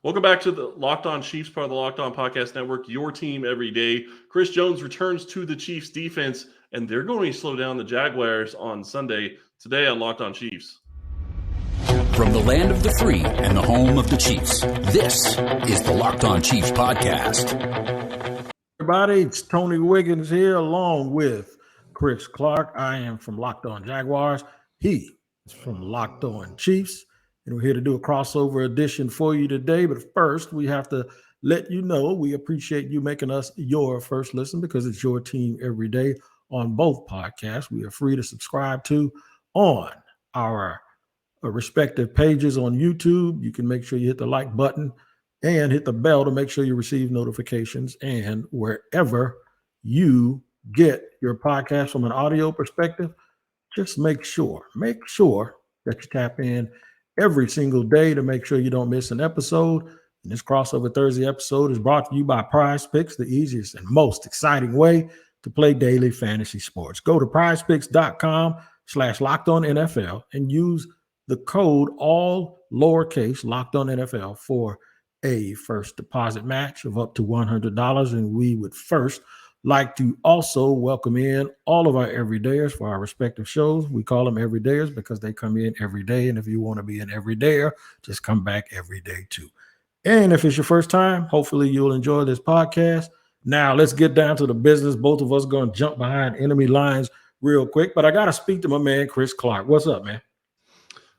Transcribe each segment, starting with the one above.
Welcome back to the Locked On Chiefs, part of the Locked On Podcast Network, your team every day. Chris Jones returns to the Chiefs defense, and they're going to slow down the Jaguars on Sunday, today on Locked On Chiefs. From the land of the free and the home of the Chiefs, this is the Locked On Chiefs podcast. Everybody, it's Tony Wiggins here along with Chris Clark. I am from Locked On Jaguars. He is from Locked On Chiefs. And we're here to do a crossover edition for you today. But first, we have to let you know we appreciate you making us your first listen because it's your team every day on both podcasts. We are free to subscribe to on our respective pages on YouTube. You can make sure you hit the like button and hit the bell to make sure you receive notifications. And wherever you get your podcast from an audio perspective, just make sure that you tap in every single day to make sure you don't miss an episode. And this crossover Thursday episode is brought to you by Prize Picks, the easiest and most exciting way to play daily fantasy sports. Go to prizepicks.com/LockedOnNFL and use the code all lowercase LockedOnNFL for a first deposit match of up to $100. And we would first like to also welcome in all of our everydayers for our respective shows. We call them everydayers because they come in every day. And if you want to be an everydayer, just come back every day too. And if it's your first time, hopefully you'll enjoy this podcast. Now let's get down to the business. Both of us going to jump behind enemy lines real quick, but I got to speak to my man, Chris Clark. What's up, man?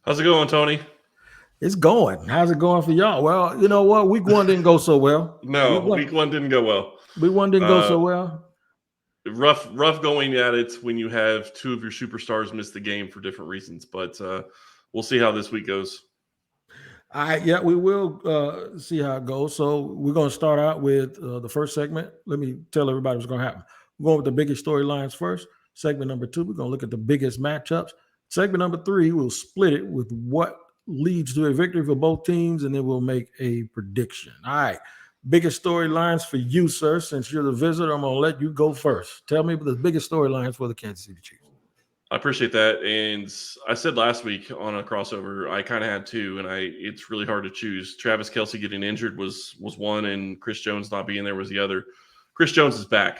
How's it going, Tony? It's going. How's it going for y'all? Well, you know what? Week one didn't go so well. No, week one didn't go well. Week one didn't go so well. Rough going at it when you have two of your superstars miss the game for different reasons, but we'll see how this week goes. Yeah, we will see how it goes. So we're going to start out with the first segment. Let me tell everybody what's going to happen. We're going with the biggest storylines first. Segment number 2, we're going to look at the biggest matchups. Segment number 3, we'll split it with what leads to a victory for both teams, and then we'll make a prediction. All right. Biggest storylines for you, sir. Since you're the visitor, I'm going to let you go first. Tell me the biggest storylines for the Kansas City Chiefs. I appreciate that. And I said last week on a crossover, I kind of had two, and it's really hard to choose. Travis Kelce getting injured was one, and Chris Jones not being there was the other. Chris Jones is back.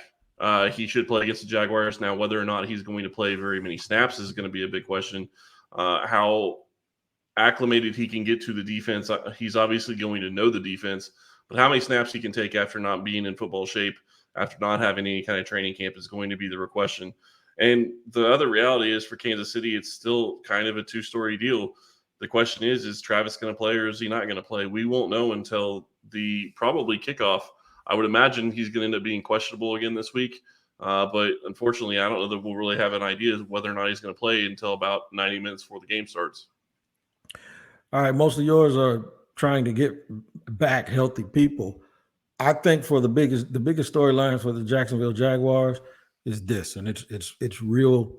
He should play against the Jaguars. Now, whether or not he's going to play very many snaps is going to be a big question. How acclimated he can get to the defense. He's obviously going to know the defense, but how many snaps he can take after not being in football shape, after not having any kind of training camp is going to be the real question. And the other reality is for Kansas City, it's still kind of a two-story deal. The question is Travis going to play or is he not going to play? We won't know until the probably kickoff. I would imagine he's going to end up being questionable again this week. But unfortunately, I don't know that we'll really have an idea of whether or not he's going to play until about 90 minutes before the game starts. All right, most of yours are trying to get back healthy people. I think for the biggest storyline for the Jacksonville Jaguars is this, and it's real.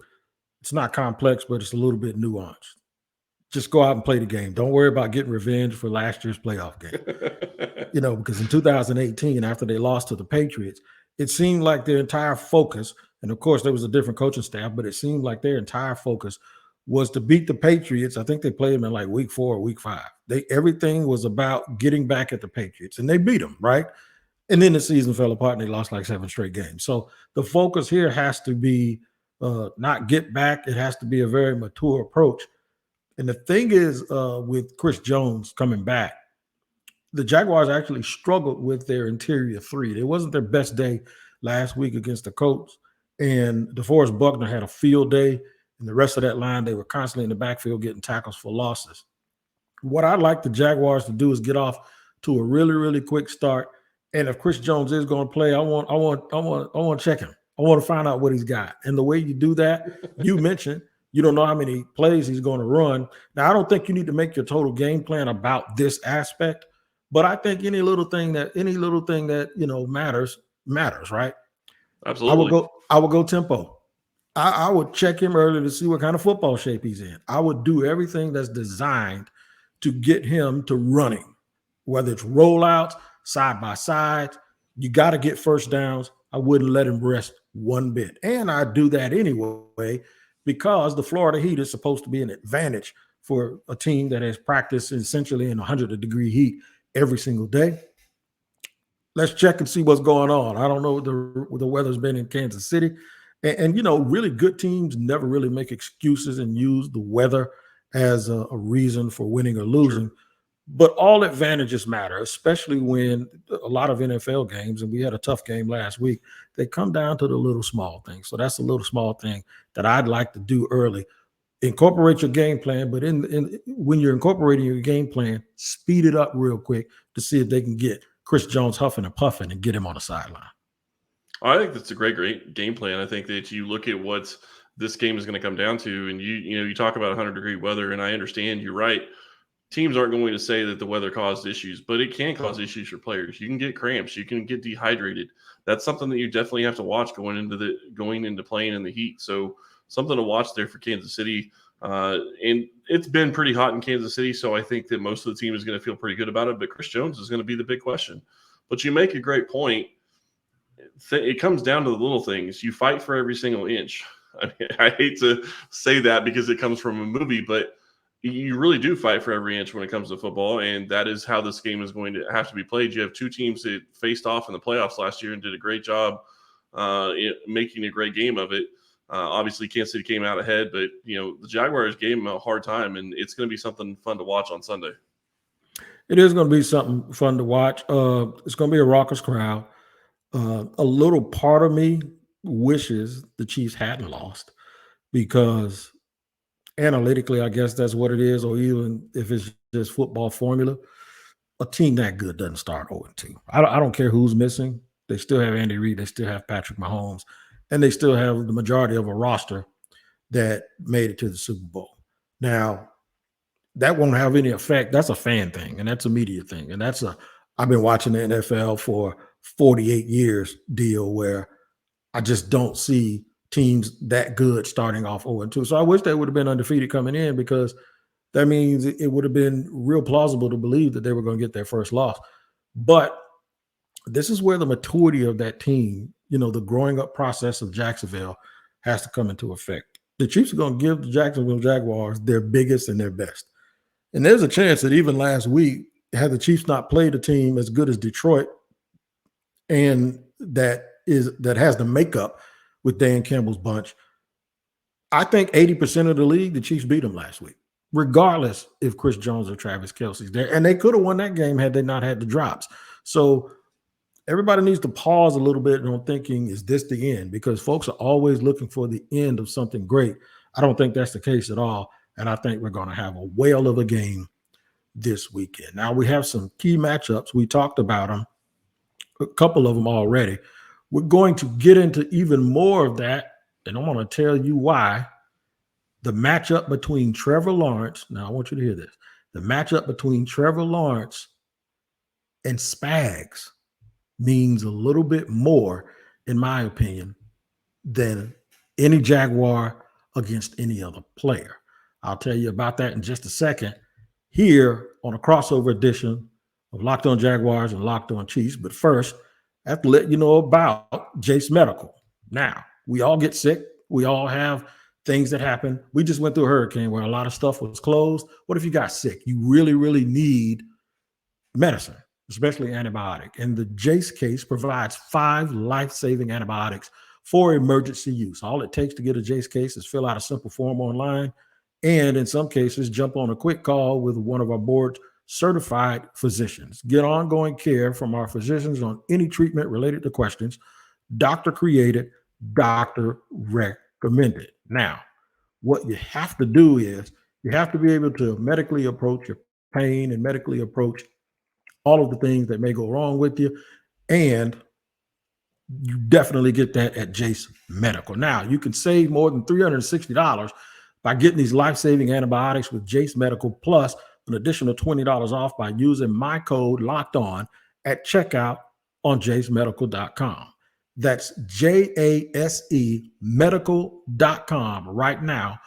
It's not complex, but it's a little bit nuanced. Just go out and play the game. Don't worry about getting revenge for last year's playoff game. Because in 2018, after they lost to the Patriots, it seemed like their entire focus, and of course there was a different coaching staff, but it seemed like their entire focus was to beat the Patriots. I think they played them in like week 4 or week 5. Everything was about getting back at the Patriots, and they beat them, right? And then the season fell apart, and they lost like 7 straight games. So the focus here has to be not get back. It has to be a very mature approach. And the thing is, with Chris Jones coming back, the Jaguars actually struggled with their interior 3. It wasn't their best day last week against the Colts, and DeForest Buckner had a field day. And the rest of that line, they were constantly in the backfield getting tackles for losses. What I'd like the Jaguars to do is get off to a really, really quick start. And if Chris Jones is going to play, I want to check him. I want to find out what he's got. And the way you do that, you mentioned you don't know how many plays he's going to run. Now, I don't think you need to make your total game plan about this aspect, but I think any little thing that matters, right? Absolutely. I would go tempo. I would check him early to see what kind of football shape he's in. I would do everything that's designed to get him to running, whether it's rollouts, side by side. You got to get first downs. I wouldn't let him rest one bit. And I do that anyway because the Florida heat is supposed to be an advantage for a team that has practiced essentially in 100-degree heat every single day. Let's check and see what's going on. I don't know what the weather's been in Kansas City. And really good teams never really make excuses and use the weather as a reason for winning or losing. Sure. But all advantages matter, especially when a lot of NFL games, and we had a tough game last week, they come down to the little small things. So that's a little small thing that I'd like to do early. Incorporate your game plan, but when you're incorporating your game plan, speed it up real quick to see if they can get Chris Jones huffing and puffing and get him on the sideline. I think that's a great game plan. I think that you look at what this game is going to come down to, and you talk about 100-degree weather, and I understand you're right. Teams aren't going to say that the weather caused issues, but it can cause issues for players. You can get cramps, you can get dehydrated. That's something that you definitely have to watch going into playing in the heat. So something to watch there for Kansas City. And it's been pretty hot in Kansas City, so I think that most of the team is going to feel pretty good about it. But Chris Jones is going to be the big question. But you make a great point. It comes down to the little things. You fight for every single inch. I mean, I hate to say that because it comes from a movie, but you really do fight for every inch when it comes to football, and that is how this game is going to have to be played. You have two teams that faced off in the playoffs last year and did a great job making a great game of it. Obviously, Kansas City came out ahead, but the Jaguars gave them a hard time, and it's going to be something fun to watch on Sunday. It is going to be something fun to watch. It's going to be a raucous crowd. A little part of me wishes the Chiefs hadn't lost because analytically, I guess that's what it is, or even if it's just football formula, a team that good doesn't start 0-2. I don't care who's missing. They still have Andy Reid. They still have Patrick Mahomes. And they still have the majority of a roster that made it to the Super Bowl. Now, that won't have any effect. That's a fan thing, and that's a media thing. And I've been watching the NFL for 48 years deal where I just don't see teams that good starting off 0-2. So I wish they would have been undefeated coming in because that means it would have been real plausible to believe that they were going to get their first loss. But this is where the maturity of that team, the growing up process of Jacksonville has to come into effect. The Chiefs are going to give the Jacksonville Jaguars their biggest and their best. And there's a chance that even last week, had the Chiefs not played a team as good as Detroit, and that has the makeup with Dan Campbell's bunch, I think 80% of the league, the Chiefs beat them last week, regardless if Chris Jones or Travis Kelce's there. And they could have won that game had they not had the drops. So everybody needs to pause a little bit on thinking, is this the end? Because folks are always looking for the end of something great. I don't think that's the case at all. And I think we're going to have a whale of a game this weekend. Now, we have some key matchups. We talked about them, a couple of them already. We're going to get into even more of that, and I'm going to tell you why. The matchup between Trevor Lawrence, now I want you to hear this, the matchup between Trevor Lawrence and Spags means a little bit more, in my opinion, than any Jaguar against any other player. I'll tell you about that in just a second here on a crossover edition of Locked On Jaguars and Locked On Chiefs. But first, I have to let you know about Jace Medical. Now, we all get sick. We all have things that happen. We just went through a hurricane where a lot of stuff was closed. What if you got sick? You really, really need medicine, especially antibiotic. And the Jace case provides 5 life-saving antibiotics for emergency use. All it takes to get a Jace case is fill out a simple form online, and in some cases, jump on a quick call with one of our board certified physicians. Get ongoing care from our physicians on any treatment related to questions. Doctor created, doctor recommended. Now, what you have to do is you have to be able to medically approach your pain and medically approach all of the things that may go wrong with you. And you definitely get that at Jace Medical. Now, you can save more than $360 by getting these life-saving antibiotics with Jace Medical, plus an additional $20 off by using my code Locked On at checkout on jacemedical.com. That's JASE medical.com right now,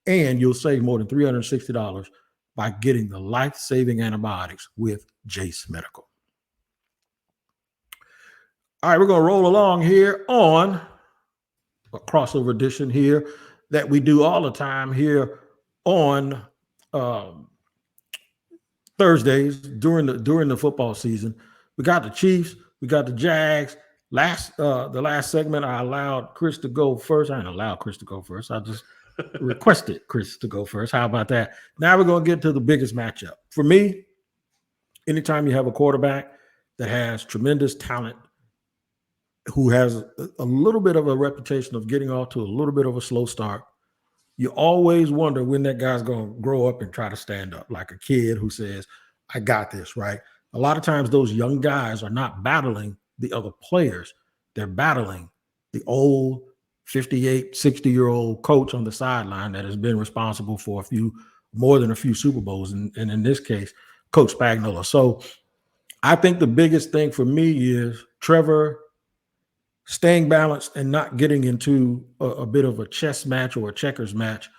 and you'll save more than $360 by getting the life-saving antibiotics with Jace Medical. All right, we're going to roll along here on a crossover edition here that we do all the time here on Thursdays during the football season. We got the Chiefs, we got the Jags. The last segment, I allowed Chris to go first. I didn't allow Chris to go first. I just requested Chris to go first. How about that? Now we're going to get to the biggest matchup. For me, anytime you have a quarterback that has tremendous talent, who has a little bit of a reputation of getting off to a little bit of a slow start, you always wonder when that guy's going to grow up and try to stand up like a kid who says, I got this, right? A lot of times those young guys are not battling the other players. They're battling the old 58, 60-year-old coach on the sideline that has been responsible for more than a few Super Bowls, and in this case, Coach Spagnuolo. So I think the biggest thing for me is Trevor staying balanced and not getting into a bit of a chess match or a checkers match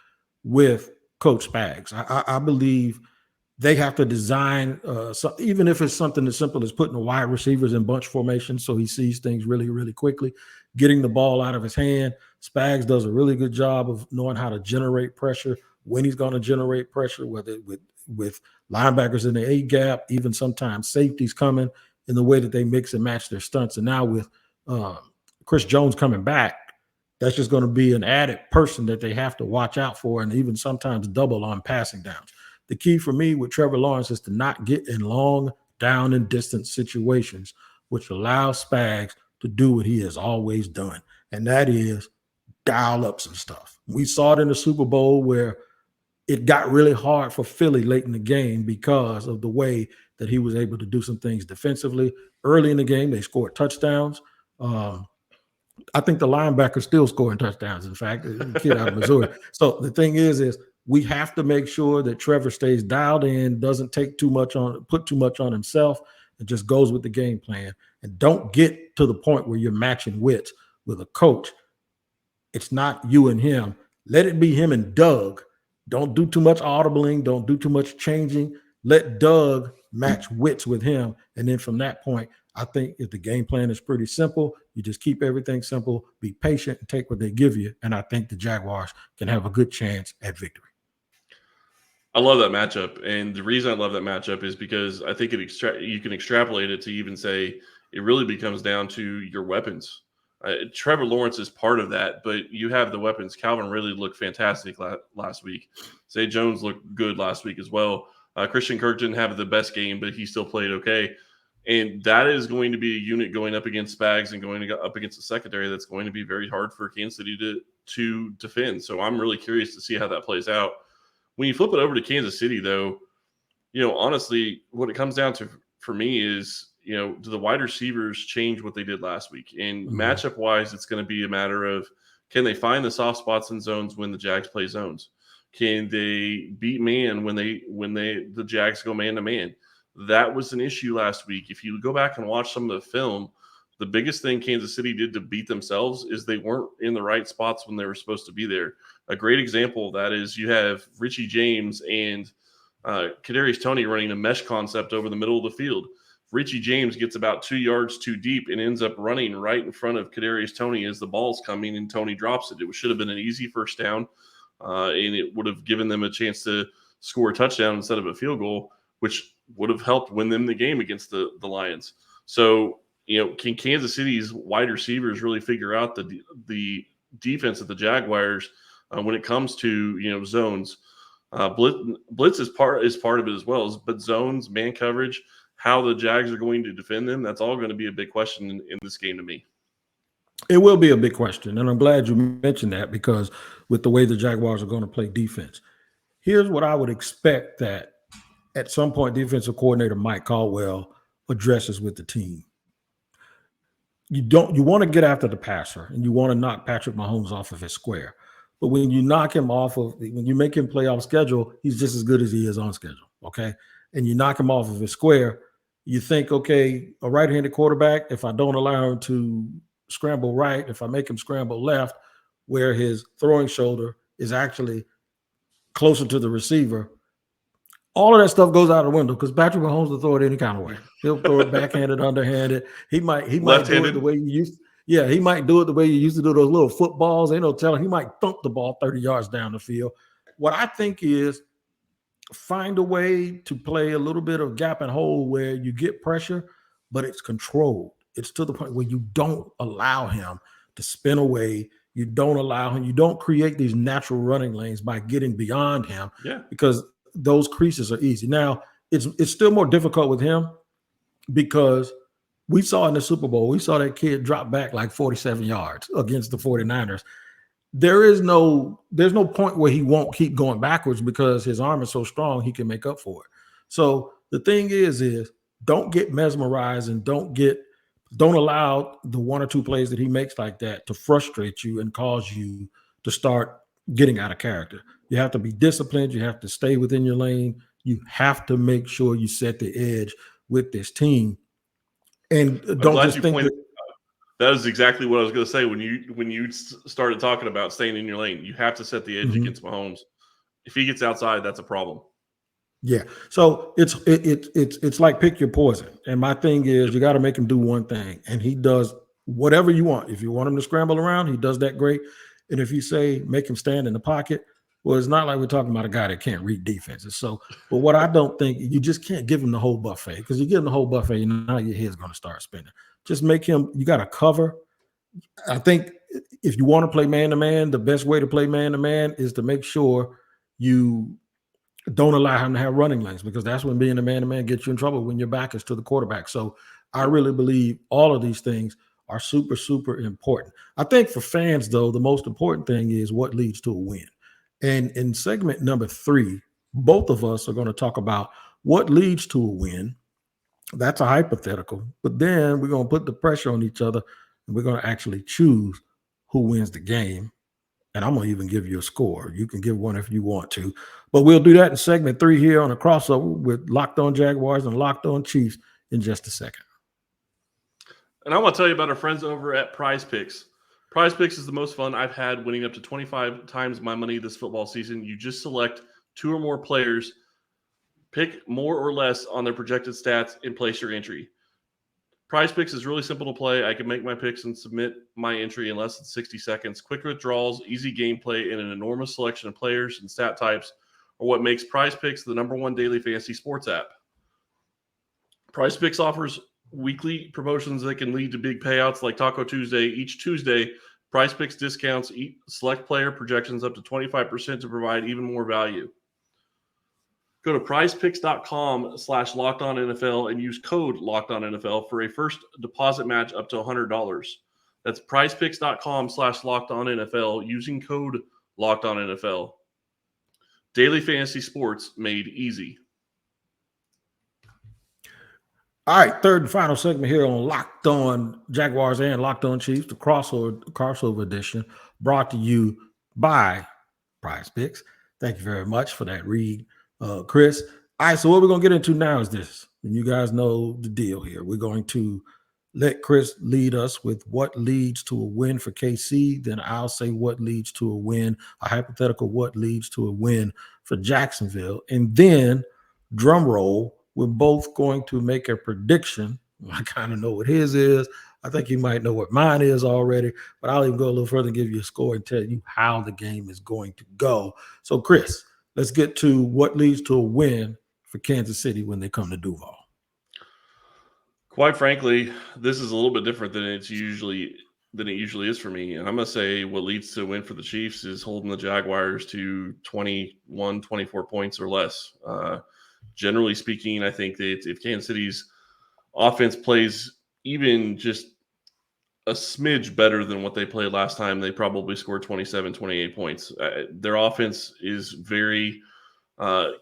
with Coach Spags. I believe they have to design, even if it's something as simple as putting the wide receivers in bunch formation so he sees things really, really quickly, getting the ball out of his hand. Spags does a really good job of knowing how to generate pressure, when he's going to generate pressure, whether with linebackers in the A gap, even sometimes safeties coming, in the way that they mix and match their stunts. And now with Chris Jones coming back, that's just going to be an added person that they have to watch out for, and even sometimes double on passing downs. The key for me with Trevor Lawrence is to not get in long down and distance situations, which allows Spags to do what he has always done, and that is dial up some stuff. We saw it in the Super Bowl where it got really hard for Philly late in the game because of the way that he was able to do some things defensively. Early in the game, they scored touchdowns. I think the linebacker still scoring touchdowns. In fact, the kid out of Missouri. So the thing is we have to make sure that Trevor stays dialed in, doesn't put too much on himself, and just goes with the game plan. And don't get to the point where you're matching wits with a coach. It's not you and him. Let it be him and Doug. Don't do too much audibling. Don't do too much changing. Let Doug match wits with him. And then from that point, I think if the game plan is pretty simple, you just keep everything simple, be patient, and take what they give you. And I think the Jaguars can have a good chance at victory. I love that matchup. And the reason I love that matchup is because I think you can extrapolate it to even say it really becomes down to your weapons. Trevor Lawrence is part of that, but you have the weapons. Calvin really looked fantastic last week. Zay Jones looked good last week as well. Christian Kirk didn't have the best game, but he still played okay. And that is going to be a unit going up against Spags and going up against the secondary that's going to be very hard for Kansas City to defend. So I'm really curious to see how that plays out. When you flip it over to Kansas City, though, honestly, what it comes down to for me is, do the wide receivers change what they did last week? And matchup-wise, it's going to be a matter of, can they find the soft spots in zones when the Jags play zones? Can they beat man when the Jags go man-to-man? That was an issue last week. If you go back and watch some of the film, the biggest thing Kansas City did to beat themselves is they weren't in the right spots when they were supposed to be there. A great example of that is you have Richie James and Kadarius Toney running a mesh concept over the middle of the field. Richie James gets about 2 yards too deep and ends up running right in front of Kadarius Toney as the ball's coming, and Toney drops it. It should have been an easy first down, and it would have given them a chance to score a touchdown instead of a field goal, which would have helped win them the game against the Lions. So, can Kansas City's wide receivers really figure out the defense of the Jaguars when it comes to, zones? Blitz is part of it as well, but zones, man coverage, how the Jags are going to defend them, that's all going to be a big question in this game to me. It will be a big question, and I'm glad you mentioned that, because with the way the Jaguars are going to play defense, here's what I would expect that at some point defensive coordinator Mike Caldwell addresses with the team. You want to get after the passer, and you want to knock Patrick Mahomes off of his square. But when you when you make him play off schedule, he's just as good as he is on schedule, okay? And you knock him off of his square, you think, okay, a right-handed quarterback, if I don't allow him to scramble right, if I make him scramble left, where his throwing shoulder is actually closer to the receiver, all of that stuff goes out the window, because Patrick Mahomes will throw it any kind of way. He'll throw it backhanded, underhanded. He might do it the way you used. Yeah, he might do it the way you used to do those little footballs. Ain't no telling. He might thump the ball 30 yards down the field. What I think is find a way to play a little bit of gap and hole where you get pressure, but it's controlled. It's to the point where you don't allow him to spin away. You don't allow him, you don't create these natural running lanes by getting beyond him Yeah. because those creases are easy. Now, it's still more difficult with him because we saw in the Super Bowl, we saw that kid drop back like 47 yards against the 49ers. There's no point where he won't keep going backwards because his arm is so strong he can make up for it. So the thing is don't get mesmerized and don't allow the one or two plays that he makes like that to frustrate you and cause you to start getting out of character. You have to be disciplined. You have to stay within your lane. You have to make sure you set the edge with this team. And don't just think that is exactly what I was going to say. When you started talking about staying in your lane, you have to set the edge against Mahomes. If he gets outside, that's a problem. Yeah. So it's like pick your poison. And my thing is you got to make him do one thing. And he does whatever you want. If you want him to scramble around, he does that great. And if you say make him stand in the pocket, well, it's not like we're talking about a guy that can't read defenses. So, but what I don't think, you just can't give him the whole buffet, because you give him the whole buffet, now your head's going to start spinning. Just make him, you got to cover. I think if you want to play man-to-man, the best way to play man-to-man is to make sure you don't allow him to have running lanes, because that's when being a man-to-man gets you in trouble, when your back is to the quarterback. So I really believe all of these things are super, super important. I think for fans, though, the most important thing is what leads to a win. And in segment number 3, both of us are going to talk about what leads to a win. That's a hypothetical, but then we're going to put the pressure on each other and we're going to actually choose who wins the game. And I'm going to even give you a score. You can give one if you want to, but we'll do that in segment 3 here on a crossover with Locked On Jaguars and Locked On Chiefs in just a second. And I want to tell you about our friends over at Prize Picks. Prize Picks is the most fun I've had, winning up to 25 times my money this football season. You just select 2 or more players, pick more or less on their projected stats, and place your entry. Prize Picks is really simple to play. I can make my picks and submit my entry in less than 60 seconds. Quick withdrawals, easy gameplay, and an enormous selection of players and stat types are what makes Prize Picks the #1 daily fantasy sports app. Prize Picks offers weekly promotions that can lead to big payouts like Taco Tuesday. Each Tuesday, Prize Picks discounts select player projections up to 25% to provide even more value. Go to prizepicks.com/LockedOnNFL and use code LockedOnNFL for a first deposit match up to $100. That's prizepicks.com/LockedOnNFL using code LockedOnNFL. Daily fantasy sports made easy. All right, third and final segment here on Locked On Jaguars and Locked On Chiefs, the crossover edition, brought to you by Prize Picks. Thank you very much for that read, Chris. All right, so what we're going to get into now is this. And you guys know the deal here. We're going to let Chris lead us with what leads to a win for KC. Then I'll say what leads to a win, a hypothetical what leads to a win for Jacksonville. And then, drum roll, we're both going to make a prediction. I kind of know what his is. I think you might know what mine is already, but I'll even go a little further and give you a score and tell you how the game is going to go. So, Chris, let's get to what leads to a win for Kansas City when they come to Duval. Quite frankly, this is a little bit different than it usually is for me. And I'm going to say what leads to a win for the Chiefs is holding the Jaguars to 21, 24 points or less. Generally speaking, I think that if Kansas City's offense plays even just a smidge better than what they played last time, they probably score 27, 28 points. Their offense is very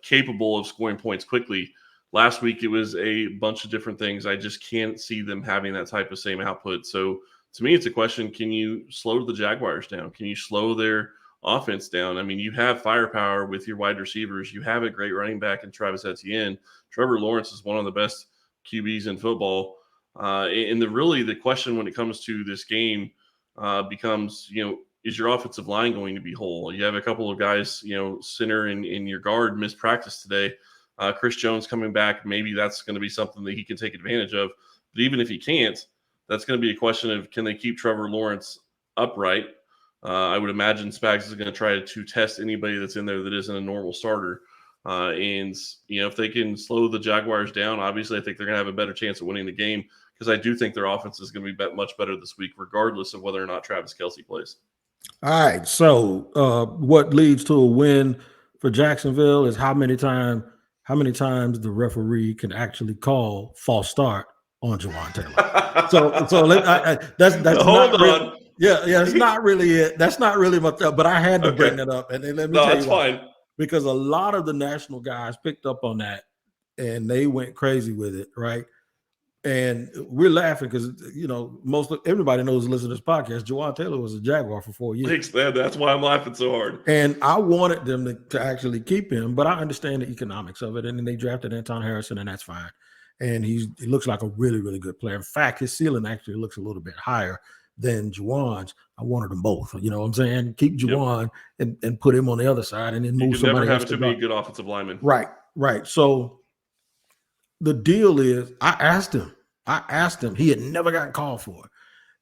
capable of scoring points quickly. Last week, it was a bunch of different things. I just can't see them having that type of same output. So to me, it's a question, can you slow the Jaguars down? Can you slow their offense down? I mean, you have firepower with your wide receivers. You have a great running back in Travis Etienne. Trevor Lawrence is one of the best QBs in football. And the question when it comes to this game becomes, is your offensive line going to be whole? You have a couple of guys, center and your guard missed practice today. Chris Jones coming back, maybe that's going to be something that he can take advantage of. But even if he can't, that's going to be a question of, can they keep Trevor Lawrence upright? I would imagine Spags is going to try to test anybody that's in there that isn't a normal starter. And if they can slow the Jaguars down, obviously I think they're going to have a better chance of winning the game, because I do think their offense is going to be much better this week, regardless of whether or not Travis Kelce plays. All right. So what leads to a win for Jacksonville is how many times the referee can actually call false start on Jawan Taylor. That's Hold not on. Yeah, it's not really it. That's not really much, but I had to bring that up. And then let me tell that's you why. fine. Because a lot of the national guys picked up on that and they went crazy with it, right? And we're laughing because everybody knows, listen to this podcast, Jawan Taylor was a Jaguar for 4 years. That's why I'm laughing so hard. And I wanted them to actually keep him, but I understand the economics of it. And then they drafted Anton Harrison, and that's fine. And he looks like a really, really good player. In fact, his ceiling actually looks a little bit higher than Juwan's. I wanted them both. You know what I'm saying? Keep Juwan and put him on the other side, and then move somebody else. You can never have too many good offensive linemen. Right. So the deal is, I asked him. He had never gotten called for it.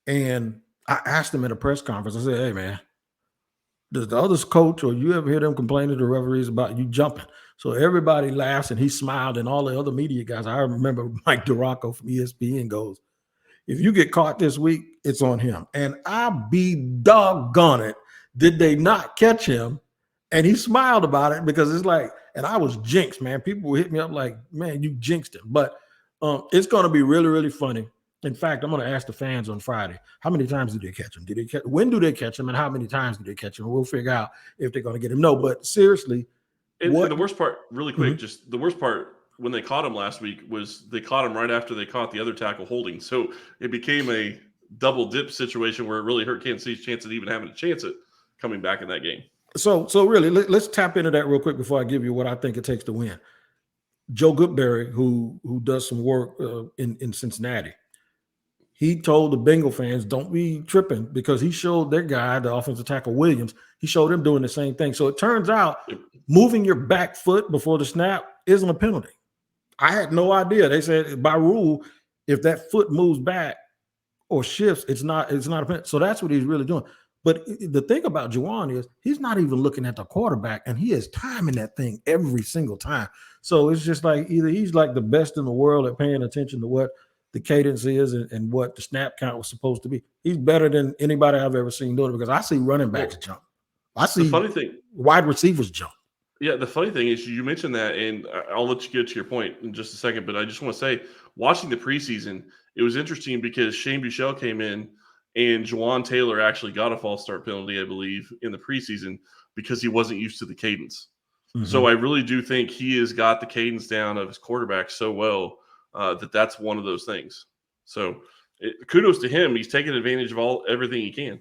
And I asked him at a press conference, I said, hey, man, does the other coach or you ever hear them complaining to the referees about you jumping? So everybody laughs, and he smiled, and all the other media guys, I remember Mike DeRocco from ESPN goes, if you get caught this week, it's on him. And I'll be doggone it, did they not catch him? And he smiled about it, because it's like, and I was jinxed, man. People would hit me up like, man, you jinxed him. But it's going to be really, really funny. In fact, I'm going to ask the fans on Friday, how many times do they catch him? When do they catch him, and how many times do they catch him? We'll figure out if they're going to get him. No, but seriously. And the worst part, really quick, just the worst part when they caught him last week was they caught him right after they caught the other tackle holding. So it became a double dip situation where it really hurt Kansas City's chance of even having a chance at coming back in that game. So really, let's tap into that real quick before I give you what I think it takes to win. Joe Goodberry, who does some work in Cincinnati, he told the Bengal fans, don't be tripping, because he showed their guy, the offensive tackle Williams, he showed him doing the same thing. So it turns out moving your back foot before the snap isn't a penalty. I had no idea. They said by rule, if that foot moves back or shifts, it's not a penalty. So that's what he's really doing. But the thing about Juwan is he's not even looking at the quarterback, and he is timing that thing every single time. So it's just like either he's like the best in the world at paying attention to what the cadence is and what the snap count was supposed to be. He's better than anybody I've ever seen doing it, because I see running backs jump. I see wide receivers jump. Yeah, the funny thing is you mentioned that, and I'll let you get to your point in just a second, but I just want to say, watching the preseason, it was interesting because Shane Buechele came in, and Jawan Taylor actually got a false start penalty, I believe, in the preseason because he wasn't used to the cadence. Mm-hmm. So I really do think he has got the cadence down of his quarterback so well that's one of those things. So kudos to him. He's taking advantage of everything he can.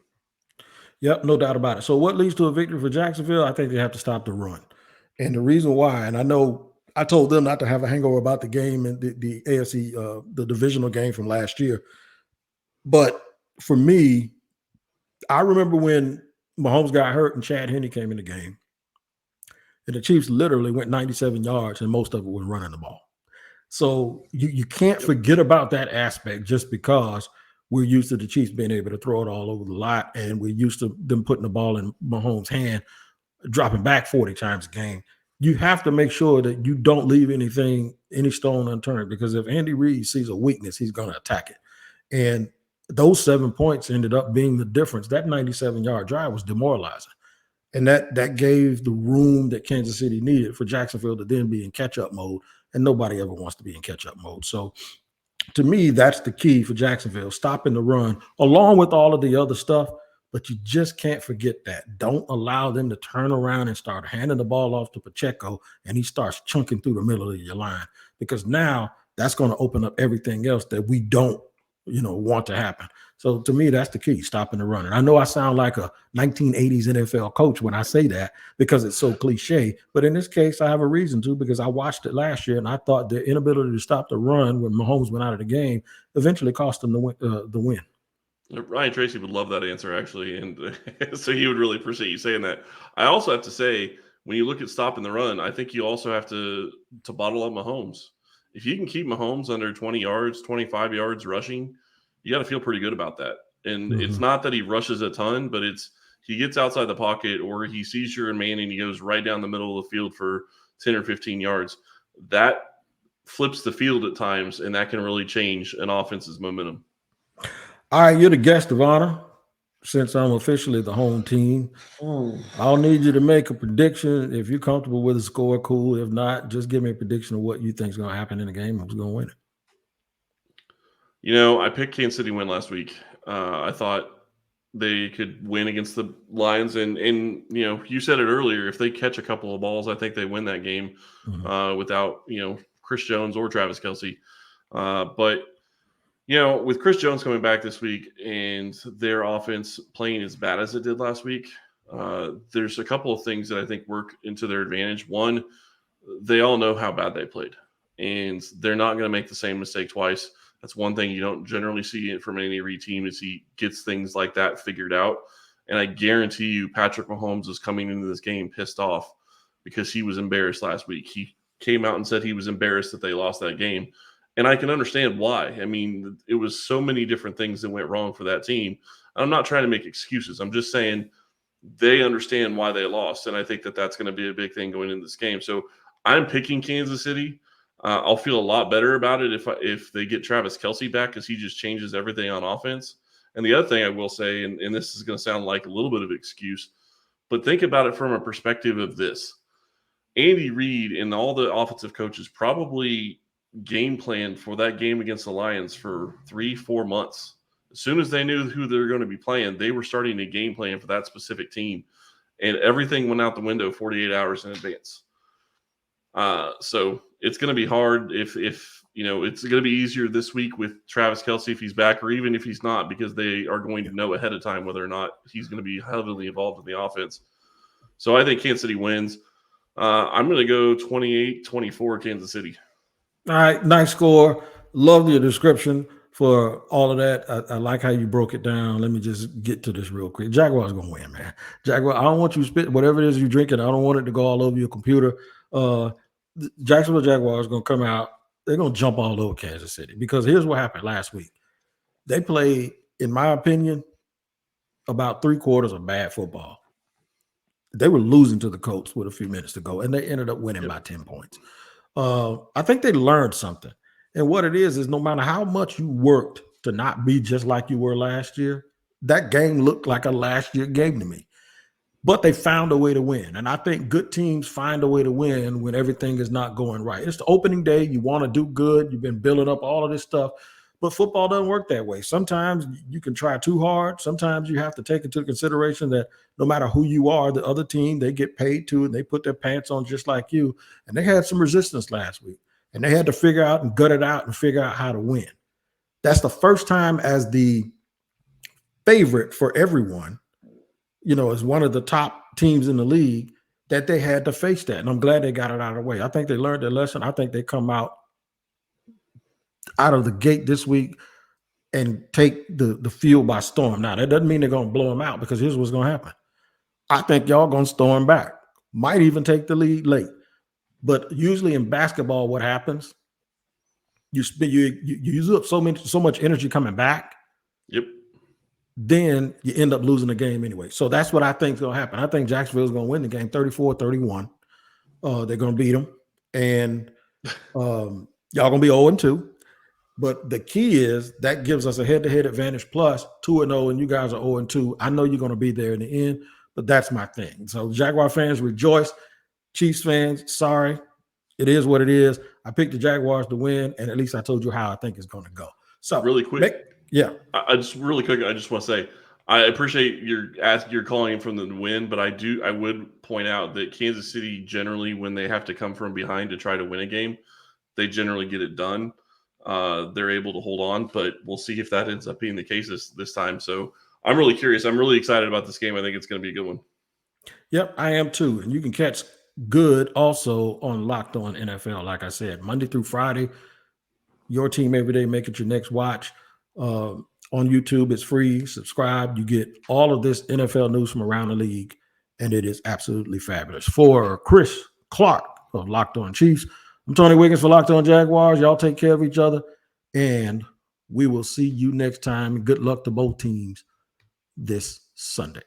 Yep, no doubt about it. So what leads to a victory for Jacksonville? I think they have to stop the run. And the reason why, and I know I told them not to have a hangover about the game and the AFC, the divisional game from last year. But for me, I remember when Mahomes got hurt and Chad Henne came in the game, and the Chiefs literally went 97 yards, and most of it was running the ball. So you can't forget about that aspect just because we're used to the Chiefs being able to throw it all over the lot, and we're used to them putting the ball in Mahomes' hand, dropping back 40 times a game. You have to make sure that you don't leave any stone unturned, because if Andy Reid sees a weakness, he's going to attack it. And those 7 points ended up being the difference. That 97-yard drive was demoralizing. And that gave the room that Kansas City needed for Jacksonville to then be in catch-up mode, and nobody ever wants to be in catch-up mode. So to me, that's the key for Jacksonville, stopping the run, along with all of the other stuff. But you just can't forget that. Don't allow them to turn around and start handing the ball off to Pacheco, and he starts chunking through the middle of your line, because now that's going to open up everything else that we don't want to happen. So to me, that's the key, stopping the run. And I know I sound like a 1980s NFL coach when I say that, because it's so cliche, but in this case, I have a reason to, because I watched it last year, and I thought the inability to stop the run when Mahomes went out of the game eventually cost them the win. Ryan Tracy would love that answer, actually, and so he would really appreciate you saying that. I also have to say, when you look at stopping the run, I think you also have to bottle up Mahomes. If you can keep Mahomes under 20 yards, 25 yards rushing, you got to feel pretty good about that. And It's not that he rushes a ton, but he gets outside the pocket, or he sees you're in man and he goes right down the middle of the field for 10 or 15 yards. That flips the field at times, and that can really change an offense's momentum. All right, you're the guest of honor. Since I'm officially the home team, I'll need you to make a prediction. If you're comfortable with the score, cool. If not, just give me a prediction of what you think is going to happen in the game. Who's going to win it? You know, I picked Kansas City win last week. I thought they could win against the Lions, and you know, you said it earlier. If they catch a couple of balls, I think they win that game without Chris Jones or Travis Kelce. But you know, with Chris Jones coming back this week and their offense playing as bad as it did last week, there's a couple of things that I think work into their advantage. One, they all know how bad they played, and they're not going to make the same mistake twice. That's one thing you don't generally see from any Reid team is he gets things like that figured out. And I guarantee you Patrick Mahomes is coming into this game pissed off because he was embarrassed last week. He came out and said he was embarrassed that they lost that game. And I can understand why. I mean, it was so many different things that went wrong for that team. I'm not trying to make excuses. I'm just saying they understand why they lost. And I think that that's going to be a big thing going into this game. So I'm picking Kansas City. I'll feel a lot better about it if they get Travis Kelce back because he just changes everything on offense. And the other thing I will say, and this is going to sound like a little bit of an excuse, but think about it from a perspective of this. Andy Reid and all the offensive coaches probably game planned for that game against the Lions for 3-4 months. As soon as they knew who they were going to be playing, they were starting a game plan for that specific team. And everything went out the window 48 hours in advance. So it's going to be hard if you know, it's going to be easier this week with Travis Kelce if he's back or even if he's not, because they are going to know ahead of time whether or not he's going to be heavily involved in the offense. So I think Kansas City wins. I'm going to go 28-24 Kansas City. All right, nice score. Love your description for all of that. I like how you broke it down. Let me just get to this real quick. Jaguars going to win, man. Jaguar. I don't want you to spit whatever it is you're drinking. I don't want it to go all over your computer. Jacksonville Jaguars going to come out. They're going to jump all over Kansas City because here's what happened last week. They played, in my opinion, about 3/4 of bad football. They were losing to the Colts with a few minutes to go, and they ended up winning by 10 points. I think they learned something. And what it is no matter how much you worked to not be just like you were last year, that game looked like a last year game to me. But they found a way to win. And I think good teams find a way to win when everything is not going right. It's the opening day. You want to do good. You've been building up all of this stuff. But football doesn't work that way. Sometimes you can try too hard. Sometimes you have to take into consideration that no matter who you are, the other team, they get paid too, and they put their pants on just like you. And they had some resistance last week. And they had to figure out and gut it out and figure out how to win. That's the first time as the favorite for everyone, you know, as one of the top teams in the league, that they had to face that. And I'm glad they got it out of the way. I think they learned their lesson. I think they come out of the gate this week and take the field by storm. Now, that doesn't mean they're going to blow them out because here's what's going to happen. I think y'all going to storm back. Might even take the lead late. But usually in basketball, what happens? You use up so much energy coming back. Yep. Then you end up losing the game anyway. So that's what I think is going to happen. I think Jacksonville's going to win the game 34-31. They're going to beat them. And y'all going to be 0-2. But the key is that gives us a head-to-head advantage plus 2-0, and you guys are 0-2. I know you're going to be there in the end, but that's my thing. So Jaguar fans, rejoice. Chiefs fans, sorry. It is what it is. I picked the Jaguars to win, and at least I told you how I think it's going to go. So really quick. I just want to say I appreciate you're calling from the win, but I would point out that Kansas City generally, when they have to come from behind to try to win a game, they generally get it done. They're able to hold on, but we'll see if that ends up being the case this time. So I'm really curious. I'm really excited about this game. I think it's going to be a good one. Yep, I am too. And you can catch good also on Locked On NFL. Like I said, Monday through Friday, your team every day. Make it your next watch. On YouTube, it's free. Subscribe. You get all of this NFL news from around the league, and it is absolutely fabulous. For Chris Clark of Locked On Chiefs, I'm Tony Wiggins for Locked On Jaguars. Y'all take care of each other, and we will see you next time. Good luck to both teams this Sunday.